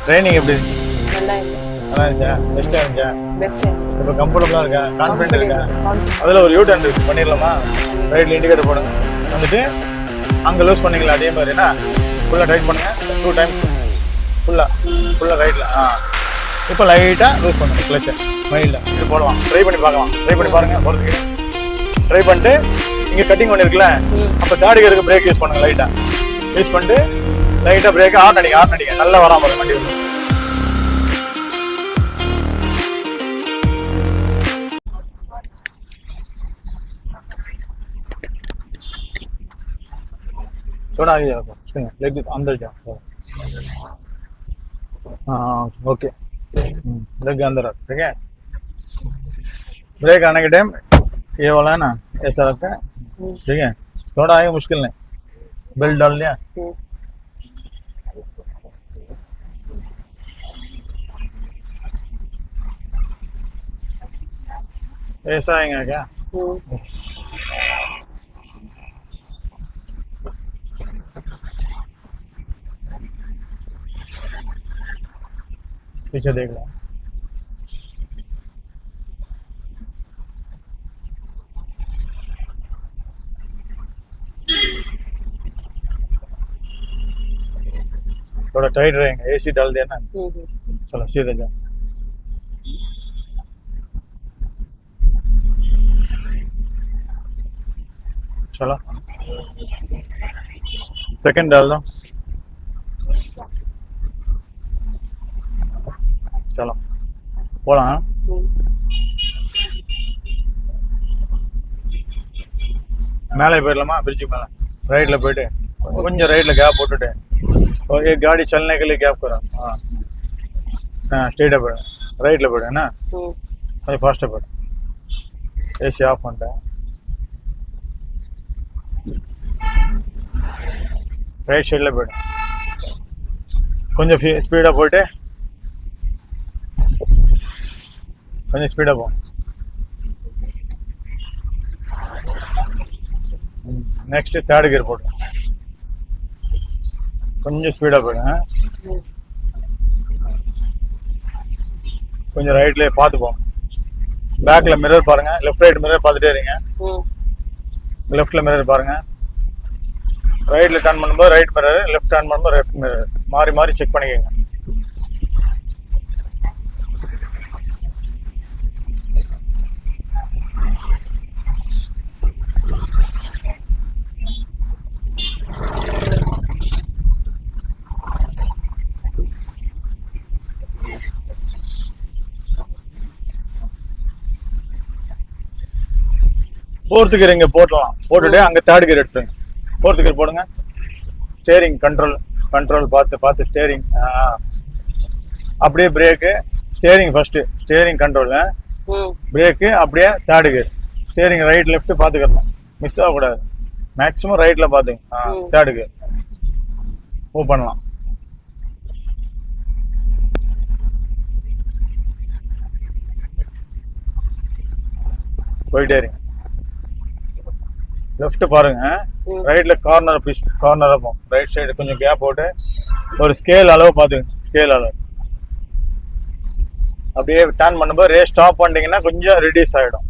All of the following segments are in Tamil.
ட்ரைனிங் எப்படி நல்லா இருக்கு. நல்லா இருந்துச்சா? பெஸ்ட்டாக இருந்துச்சா? பெஸ்ட் இப்போ கம்ஃபர்டபுளாக இருக்கா? கான்ஃபிடென்ட் இருக்கா? அதில் ஒரு யூ டர்ன் இருக்கு, பண்ணிடலாமா? ரைட்டில் இண்டிகேட்டர் போடுங்க, வந்துட்டு அங்கே லூஸ் பண்ணிக்கலாம். அதே மாதிரி என்ன ஃபுல்லாக டைட் பண்ணுங்க 2 டைம்ஸ், ஃபுல்லாக ரைட்டில். இப்போ லைட்டாக லூஸ் பண்ணுங்க கிளச்சை மைல்டாக. இது போடலாம், ட்ரை பண்ணி பார்க்கலாம். ட்ரை பண்ணி பாருங்கள் போகிறதுக்கு. ட்ரை பண்ணிட்டு இங்கே கட்டிங் பண்ணியிருக்குல்ல, அப்போ தாடி இருக்க பிரேக் யூஸ் பண்ணுங்க. லைட்டாக யூஸ் பண்ணிட்டு லைட்டாக பிரேக்கை ஆன் அடிங்க நல்லா வராமல் வரும் வண்டி வந்து. थोड़ा आगे जाओ, लेग अंदर जाओ। हाँ ओके, लेग अंदर रख, ठीक है। ब्रेक आने के टाइम ये वाला है ना, ऐसा रखा है, ठीक है। थोड़ा आगे मुश्किल नहीं, बेल्ट डाल लिया। ऐसा आएगा क्या? पीछे देख लो। थोड़ा टाइट रहेंगे, एसी डाल दिया ना। चलो सीधे जाओ। चलो सेकंड डाल दो। चलो போலாம். மேலே போயிடலாமா? ब्रिज மேலே राइट போயிட்டு கொஞ்சம் ரைட்ல கேப் போட்டுட்டு ओके गाड़ी चलने के लिए गैप करो। हाँ स्ट्रेट पड़ राइट पड़ है ना, अभी फास्ट पड़। एसी ऑफ होता है, ரைட் சைடில் போய்டும். கொஞ்சம் ஸ்பீடாக போய்ட்டு கொஞ்சம் ஸ்பீடாக போகும். நெக்ஸ்ட் தேர்ட் கியர் போட்டு கொஞ்சம் ஸ்பீடாக போய்டுங்க. கொஞ்சம் ரைட்லேயே பார்த்து போகும். பேக்கில் மிரர் பாருங்கள், லெஃப்ட் ரைட் மிரர் பார்த்துட்டே இருங்க. லெஃப்டில் மிரர் பாருங்கள். ரைட்டில் டர்ன் பண்ணும்போது ரைட் மிரர், லெஃப்ட் டர்ன் பண்ணும்போது லெஃப்ட் மிரர், மாறி மாறி செக் பண்ணிக்கோங்க. ஃபோர்த்து கியர் இங்கே போட்டலாம், போட்டுட்டு அங்கே தேர்ட் கியர் எடுத்துருங்க. ஃபோர்த்து கியர் போடுங்க. ஸ்டேரிங் கண்ட்ரோல் பார்த்து ஸ்டேரிங். அப்படியே brake, steering first, steering control, brake அப்படியே third gear. Steering right left பார்த்துக்கலாம், மிஸ் ஆகக்கூடாது. மேக்ஸிமம் ரைட்டில் பார்த்துங்க. தேர்ட் கியர் மூவ் பண்ணலாம். போயிட்டே இருங்க. லெஃப்ட் பாருங்க, ரைட்ல கார்னர் பீஸ், கார்னர் இருக்கும். ரைட் சைடு கொஞ்சம் கேப் போட்டு ஒரு ஸ்கேல் அளவு பார்த்துங்க. ஸ்கேல் அளவு அப்படியே டர்ன் பண்ணும்போது ரேஸ் ஸ்டாப் பண்ணிட்டீங்கன்னா கொஞ்சம் ரெடியூஸ் ஆகிடும்.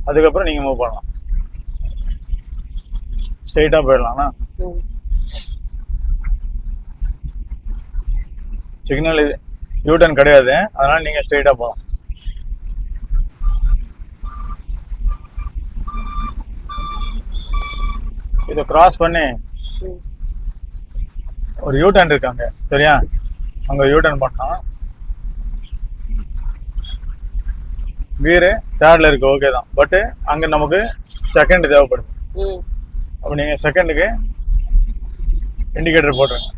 அதுக்கப்புறம் நீங்கள் மூவ் பண்ணலாம். ஸ்ட்ரெயிட்டாக போயிடலாம்ண்ணா. சிக்னல் இது யூ டர்ன் கிடையாது, அதனால நீங்கள் ஸ்ட்ரெயிட்டாக போகலாம். இதை கிராஸ் பண்ணி ஒரு யூ டர்ன் இருக்காங்க, சரியா? அங்கே யூ டர்ன் பண்ணோம். வீரு தேர்டில் இருக்கு, ஓகே தான். பட்டு அங்கே நமக்கு செகண்ட் தேவைப்படுது. அப்போ நீங்கள் செகண்டுக்கு இண்டிகேட்டர் போட்டுருங்க.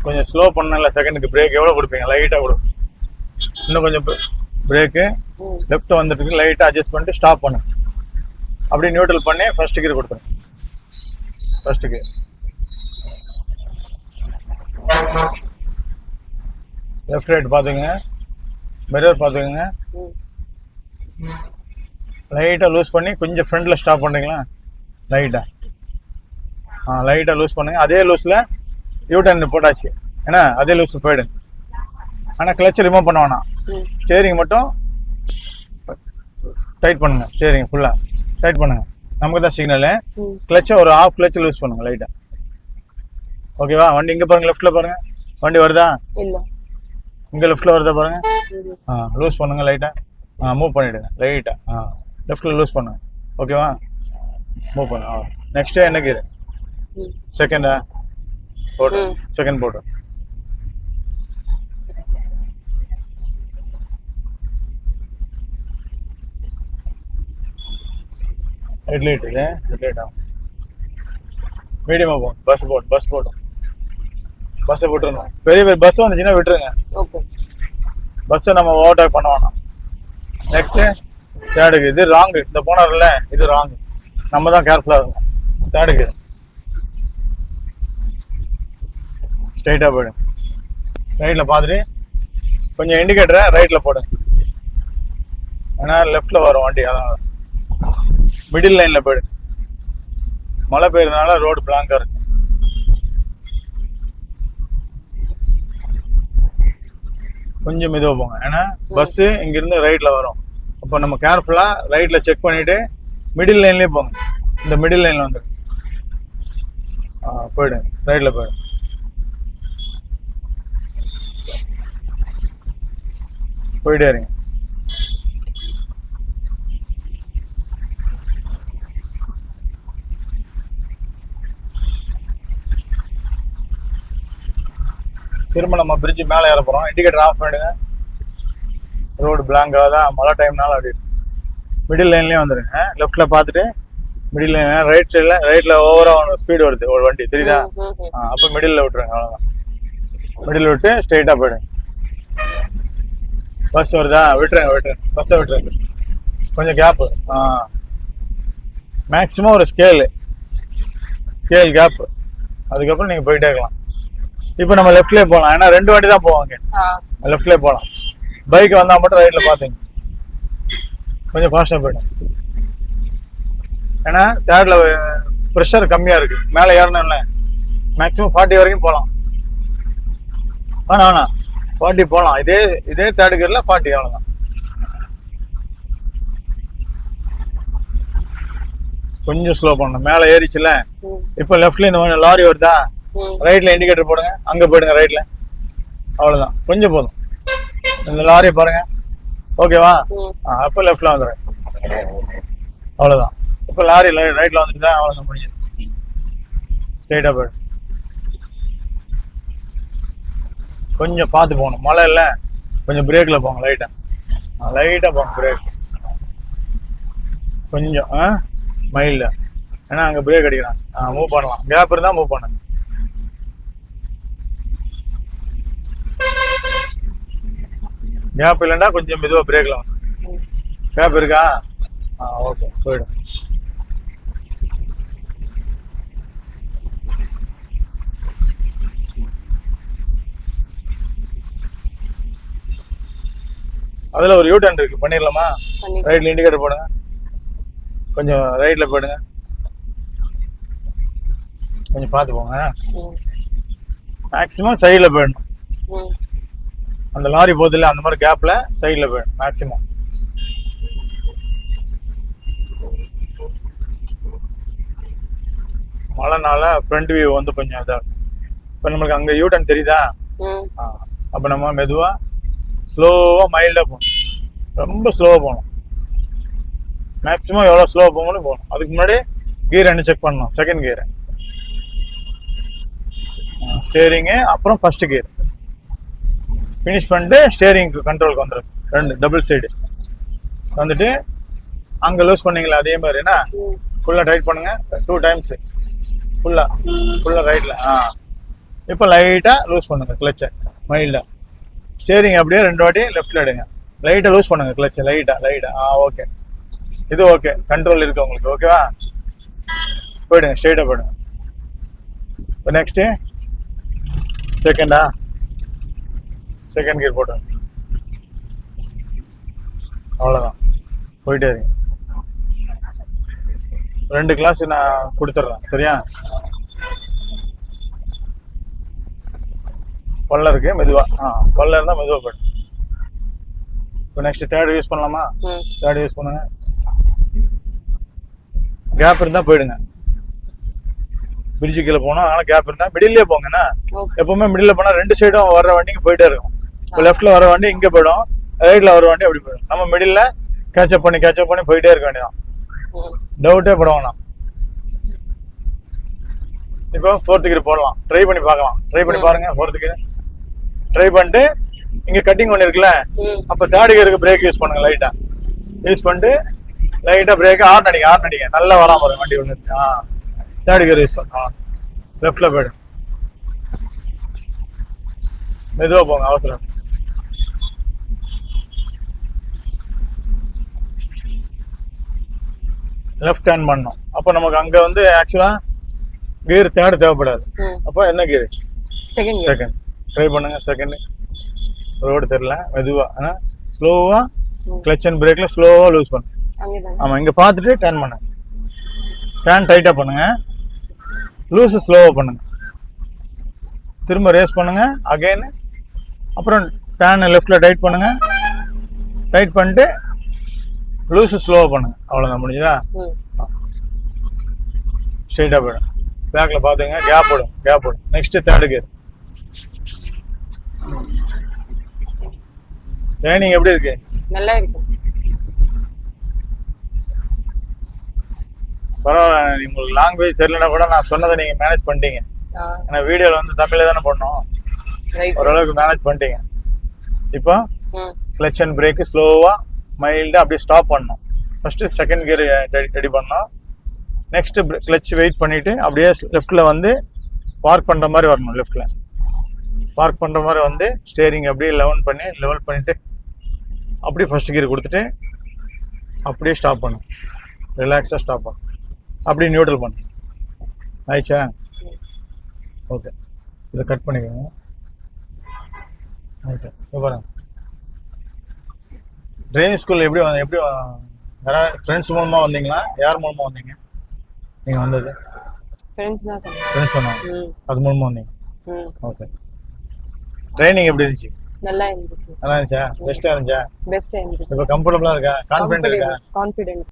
கொஞ்சம் ஸ்லோ பண்ணல செகண்டுக்கு. பிரேக் எவ்வளோ கொடுப்பீங்க? லைட்டாக கொடுங்க. இன்னும் கொஞ்சம் பிரேக்கு லெஃப்ட் வந்துட்டு லைட்டாக அட்ஜஸ்ட் பண்ணிட்டு ஸ்டாப் பண்ணுங்க. அப்படியே நியூட்ரல் பண்ணி ஃபர்ஸ்ட் கியர் கொடுத்துருங்க. ஃபர்ஸ்ட் கியர் லெஃப்ட் ரைட் பார்த்துங்க, மிரர் பார்த்துக்கோங்க. லைட்டாக லூஸ் பண்ணி கொஞ்சம் ஃப்ரண்டில் ஸ்டாப் பண்ணுறீங்களா? லைட்டாக லைட்டாக லூஸ் பண்ணுங்க. அதே லூஸில் யூ டர்ன் போட்டாச்சு. ஏன்னா அதே லூஸ் போயிடுங்க. ஆனால் கிளச்சை ரிமூவ் பண்ண வேணாம். ஸ்டேரிங் மட்டும் டைட் பண்ணுங்க. ஸ்டேரிங் ஃபுல்லாக டைட் பண்ணுங்க. நமக்கு தான் சிக்னலு. கிளச்சை ஒரு ஆஃப் கிளச் லூஸ் பண்ணுங்க லைட்டாக. ஓகேவா? வண்டி இங்கே பாருங்க, லெஃப்ட்டில் பாருங்க. வண்டி வருதா? இங்கே லெஃப்ட்டில் வருதா பாருங்க. லூஸ் பண்ணுங்க லைட்டாக. மூவ் பண்ணிவிடுங்க லைட்டாக. லெஃப்ட்டில் லூஸ் பண்ணுங்க. ஓகேவா? மூவ் பண்ணு. நெக்ஸ்ட்டு என்ன கீரு? செகண்டா போட்டு. செகண்ட் போட்டு. ஹெட்லைட் இது. ஹெட்லைட் ஆகும். மீடியமாக போகும். பஸ் போட்டோம். பஸ்ஸை விட்டுருணும். பெரிய பஸ் வந்துச்சுன்னா விட்டுருங்க. பஸ்ஸை நம்ம ஓவர்டேக் பண்ண வேணாம். நெக்ஸ்ட்டு தேர்டுக்கு இது ராங்கு. இந்த போனார்ல இது ராங்கு. நம்ம தான் கேர்ஃபுல்லாக இருக்கும். தேர்டுக்கு ஸ்ட்ரைட்டாக போயிடும். ரைட்டில் பார்த்துட்டு கொஞ்சம் இண்டிகேட்டரை ரைட்டில் போடுங்க. ஏன்னா லெஃப்டில் வரும் வண்டி. அதான் மிடில் லைனில் போயிடுங்க. மழை பெய்யறதுனால ரோடு பிளாங்காக இருக்கு. கொஞ்சம் மெதுவாக போங்க. ஏன்னா பஸ்ஸு இங்கேருந்து ரைட்டில் வரும். அப்போ நம்ம கேர்ஃபுல்லாக ரைட்டில் செக் பண்ணிவிட்டு மிடில் லைன்லேயே போங்க. இந்த மிடில் லைனில் வந்து போயிடுங்க. ரைட்டில் போயிடுங்க. போயிட்டே இருங்க. திரும்ப நம்ம பிரிட்ஜ் மேலே ஏற போகிறோம். இண்டிகேட்டர் ஆஃப் பண்ணிடுங்க. ரோடு பிளாங்காக தான் மழை டைம்னால அப்படி மிடில் லைன்லேயே வந்துடுங்க. லெஃப்டில் பார்த்துட்டு மிடில் லைன் ரைட் சைடில் ரைட்டில் ஓவராக ஸ்பீடு வருது ஒரு வண்டி தெரியுதா? அப்போ மிடில் விட்டுருங்க. அவ்வளோதான். மிடில் விட்டு ஸ்ட்ரெயிட்டாக போயிடுங்க. பஸ் வருதா? விட்டுருங்க. பஸ்ஸை விட்டுருங்க. கொஞ்சம் கேப்பு. மேக்ஸிமம் ஒரு ஸ்கேல் கேப்பு. அதுக்கப்புறம் நீங்கள் போயிட்டே இருக்கலாம். இப்போ நம்ம லெஃப்ட்லேயே போகலாம். ஏன்னா 2 வண்டி தான் போவாங்க. லெஃப்ட்லேயே போகலாம். பைக் வந்தால் மட்டும் ரைட்டில் பார்த்துங்க. கொஞ்சம் ஃபாஸ்ட்டாக போயிடும். ஏன்னா தேர்டில் ப்ரெஷர் கம்மியாக இருக்குது. மேலே ஏறணும்ல மேக்ஸிமம் 40 வரைக்கும் போகலாம். வேணாம் 40 போகலாம். இதே தேர்டு கியரில் 40 அவ்வளோதான். கொஞ்சம் ஸ்லோ பண்ணணும். மேலே ஏறிச்சுல. இப்போ லெஃப்ட்ல இந்த லாரி வருதா? ரைட்ல இண்டிகேட்டர் போடுங்க. அங்க போயிடுங்க ரைட்ல. அவ்வளவுதான். கொஞ்சம் போதும். இந்த லாரியை பாருங்க. ஓகேவா? அப்போ லெஃப்ட்ல வந்துடுறேன். அவ்வளவுதான். இப்போ லாரி ரைட்ல வந்துட்டு அவ்வளவுதான் முடிஞ்சது. ஸ்ட்ரெயிட்டா போயிடும். கொஞ்சம் பார்த்து போகணும். மழை இல்லை. கொஞ்சம் பிரேக்ல போங்க. லைட்டா போங்க. பிரேக் கொஞ்சம் மைல்ல. ஏன்னா அங்க பிரேக் அடிக்கிறாங்க. மூவ் பண்ணலாம். கேப் இருந்தா மூவ் பண்ணுங்க. கேப் இல்லைன்னா கொஞ்சம் மெதுவா பிரேக்ல வந்து. கேப் இருக்கா? ஓகே போயிடும். அதுல ஒரு யூ-டர்ன் இருக்கு. பண்ணிடலாமா? ரைட்ல இண்டிகேட்டர் போடுங்க. கொஞ்சம் ரைட்ல போயிடுங்க. கொஞ்சம் பார்த்து போங்க. மேக்ஸிமம் சைடில் போயிடணும். அந்த லாரி போதில்ல அந்த மாதிரி கேப்ல சைடில் போயிடும் மேக்ஸிமம். மழைனால ஃப்ரண்ட் வியூ வந்து கொஞ்சம் இதாக இருக்கும். இப்போ நம்மளுக்கு அங்கே யூ-டர்ன் தெரியுதா? அப்போ நம்ம மெதுவாக ஸ்லோவாக மைல்டாக போகணும். ரொம்ப ஸ்லோவாக போகணும். மேக்ஸிமம் எவ்வளோ ஸ்லோவாக போகணும் போகணும். அதுக்கு முன்னாடி கியர் என்ன செக் பண்ணணும். செகண்ட் கியர், ஸ்டேரிங்கு, அப்புறம் ஃபர்ஸ்ட் கியர் ஃபினிஷ் பண்ணிட்டு ஸ்டேரிங்க்கு கண்ட்ரோலுக்கு வந்துடும். 2 டபுள் சைடு வந்துட்டு அங்கே லூஸ் பண்ணீங்களா அதே மாதிரினா ஃபுல்லாக டைட் பண்ணுங்க. 2 டைம்ஸ் ஃபுல்லாக ரைட்டில். இப்போ லைட்டாக லூஸ் பண்ணுங்க கிளச்சை மைல்டாக. ஸ்டேரிங் அப்படியே 2 வாட்டி லெஃப்டில் எடுங்க. லைட்டாக லூஸ் பண்ணுங்க கிளச்சை லைட்டாக. ஓகே, இது ஓகே. கண்ட்ரோல் இருக்கு உங்களுக்கு. ஓகேவா? போயிடுங்க. ஸ்ட்ரெயிட்டாக போயிடுங்க. இப்போ நெக்ஸ்ட்டு செகண்ட் கியர் போட்டு அவ்வளோதான். போயிட்டே இருங்க. 2 கிளாஸ் நான் கொடுத்துட்றேன். சரியா? பல்ல இருக்கு மெதுவா பல்ல இருந்தா மெதுவா போயிடும். இப்போ நெக்ஸ்ட் தேர்ட் யூஸ் பண்ணலாமா? தேர்ட் யூஸ் பண்ணுங்க. கேப் இருந்தா போயிடுங்க. பிரிட்ஜு கீழே போனோம், அதனால கேப் இருந்தா மிடில்லே போங்கன்னா எப்பவுமே மிடில்ல போனா ரெண்டு சைடும் வர்ற வண்டிங்க போயிட்டே இருக்கும். இப்போ லெஃப்ட்ல வர வண்டி இங்க போயிடும், ரைட்ல வர வண்டி அப்படி போயிடும். நம்ம மிடில்ல கேட்சப் பண்ணி போயிட்டே இருக்க வேண்டியதான். டவுட்டே படுவாங்கண்ணா. இப்போ ஃபோர்த் கியர் போடலாம், ட்ரை பண்ணி பார்க்கலாம். ட்ரை பண்ணி பாருங்க. ஃபோர்த் கியர் ட்ரை பண்ணிட்டு இங்க கட்டிங் ஒன்று இருக்குல்ல, அப்போ தேர்ட் கியருக்கு பிரேக் யூஸ் பண்ணுங்க. லைட்டா யூஸ் பண்ணிட்டு லைட்டா பிரேக் ஆன் அடிங்க நல்லா வராம வரும் வண்டி ஒன்று. தேர்ட் கியர் யூஸ் பண்ணலாம். லெஃப்ட்ல போயிடும், மெதுவா போங்க, அவசரம். லெஃப்ட் ஹேண்ட் பண்ணணும். அப்போ நமக்கு அங்க வந்து ஆக்சுவலா கியர் தேர்ட் தேவைப்படாது. அப்போ என்ன கியர்? செகண்ட். ட்ரை பண்ணுங்க. செகண்ட் ரோடு தெரியல, மெதுவா ஸ்லோவா கிளச் அண்ட் பிரேக்ல ஸ்லோவா லூஸ் பண்ணுங்க. ஆமா, இங்க பார்த்துட்டு டர்ன் பண்ணுங்க. டர்ன் டைட்டா பண்ணுங்க, லூஸ் ஸ்லோவா பண்ணுங்க. திரும்ப ரேஸ் பண்ணுங்க அகைன். அப்புறம் டர்ன் லெஃப்ட்ல டைட் பண்ணுங்க. டைட் பண்ணிட்டு லூஸ் ஸ்லோவா பண்ணுங்க. அவ்வளவுதான், முடிஞ்சதா? ஸ்ட்ரைட்டா போயிடும். பேக்ல பாத்துங்க, கேப் போடும். Next third gear. ட்ரைனிங் எப்படி இருக்கு? நல்லா இருக்கு. பரவாயில்ல, உங்களுக்கு லாங்குவேஜ் தெரியலனா கூட நான் சொன்னதை நீங்க மேனேஜ் பண்ணிட்டீங்க. ஏன்னா வீடியோல வந்து தமிழ்ல தானே பண்ணோம், ஓரளவுக்கு மேனேஜ் பண்ணிட்டீங்க. இப்போ கிளச் அண்ட் பிரேக் ஸ்லோவா மைல்டா அப்படியே ஸ்டாப் பண்ணணும். ஃபர்ஸ்ட் செகண்ட் கியர் ரெடி பண்ணோம். நெக்ஸ்ட் கிளச் வெயிட் பண்ணிட்டு அப்படியே லெஃப்ட்ல வந்து பார்க் பண்ற மாதிரி வரணும். லெஃப்ட்ல பார்க் பண்ற மாதிரி வந்து ஸ்டேரிங் அப்படியே லெவல் பண்ணிட்டு அப்படியே ஃபர்ஸ்ட் கியர் கொடுத்துட்டு அப்படியே ஸ்டாப் பண்ணும். ரிலாக்ஸா ஸ்டாப் பண்ணும். அப்படியே நியூட்ரல் பண்ணும். ஆயிடுச்சா? ஓகே, இதை கட் பண்ணிக்கோங்க. ஓகே, பாருங்க. ட்ரைனிங் ஸ்கூல் எப்படி யாராவது ஃப்ரெண்ட்ஸ் மூலமா வந்தீங்களா? யார் மூலமா வந்தீங்க நீங்க வந்தது? ஃப்ரெண்ட்ஸ் சொன்னாங்க, அது மூலமா வந்தீங்க. ஓகே, ட்ரைனிங் எப்படி இருந்துச்சு? நல்லா இருந்துச்சு. நல்லா இருந்துச்சா? பெஸ்டா இருந்துச்சா? பெஸ்டா இருந்துச்சு. இப்போ கம்ஃபர்டபுளா இருக்கா? கான்ஃபிடென்ட் இருக்கா? கான்ஃபிடென்ட்.